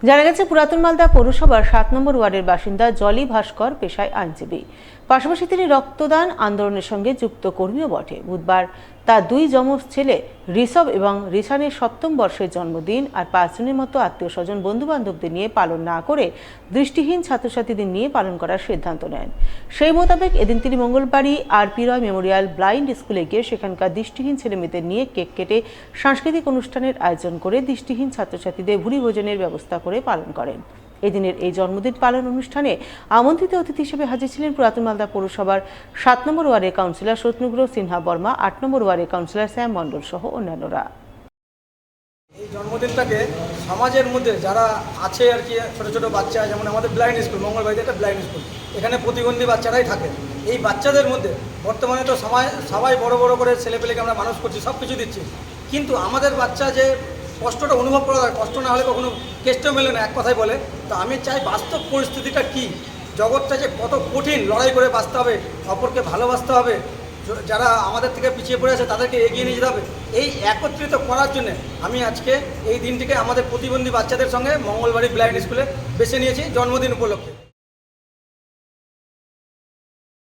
জানা গেছে, পুরাতন মালদা পৌরসভার ৭ নম্বর ওয়ার্ডের বাসিন্দা জলি ভাস্কর পেশায় আইনজীবী, পাশাপাশি তিনি রক্তদান আন্দোলনের সঙ্গে যুক্ত কর্মীও বটে। বুধবার তার দুই যমজ ছেলে ঋষভ এবং রিশানের ৭ম বর্ষের জন্মদিন আর ৫ জনের মতো আত্মীয় স্বজন বন্ধু বান্ধবদের নিয়ে পালন না করে দৃষ্টিহীন ছাত্রছাত্রীদের নিয়ে পালন করার সিদ্ধান্ত নেন। সেই মোতাবেক এদিন তিনি মঙ্গলবারই আর.পি. রয় মেমোরিয়াল ব্লাইন্ড স্কুলে গিয়ে সেখানকার দৃষ্টিহীন ছেলেমেয়েদের নিয়ে কেক কেটে সাংস্কৃতিক অনুষ্ঠানের আয়োজন করে দৃষ্টিহীন ছাত্রছাত্রীদের ভুরি ভোজনের ব্যবস্থা করে পালন করেন। এদিনের এই জন্মদিন পালন অনুষ্ঠানে আমন্ত্রিত অতিথি হিসেবে হাজির ছিলেন পুরাতন মালদা পৌরসভার ৭ নম্বর ওয়ার্ডের কাউন্সিলর সত্যনুগ্রহ সিনহা বর্মা, ৮ নম্বর ওয়ার্ডের কাউন্সিলর শ্যাম মণ্ডল সহ অন্যান্যরা। এই জন্মদিনটাকে সমাজের মধ্যে যারা আছে আর কি, ছোটো ছোটো বাচ্চা, যেমন আমাদের ব্লাইন্ড স্কুল, মঙ্গলবাড়িতে একটা ব্লাইন্ড স্কুল, এখানে প্রতিবন্ধী বাচ্চারাই থাকে। এই বাচ্চাদের মধ্যে বর্তমানে তো সবাই বড় বড় করে ছেলেপেলেকে আমরা মানুষ করছি, সব কিছু দিচ্ছি, কিন্তু আমাদের বাচ্চা যে কষ্টটা অনুভব করা হয়, কষ্ট না হলে কখনো কেষ্ট মেলে না, এক কথাই বলে। তো আমি চাই বাস্তব পরিস্থিতিটা কি, জগৎটা যে কত কঠিন, লড়াই করে বাঁচতে হবে, অপরকে ভালোবাসতে হবে, যারা আমাদের থেকে পিছিয়ে পড়ে আছে তাদেরকে এগিয়ে নিয়ে যেতে হবে। এই একত্রিত করার জন্য আমি আজকে এই দিনটিকে আমাদের প্রতিবন্ধী বাচ্চাদের সঙ্গে মঙ্গলবাড়ি ব্লাইন্ড স্কুলে বেছে নিয়েছি জন্মদিন উপলক্ষে।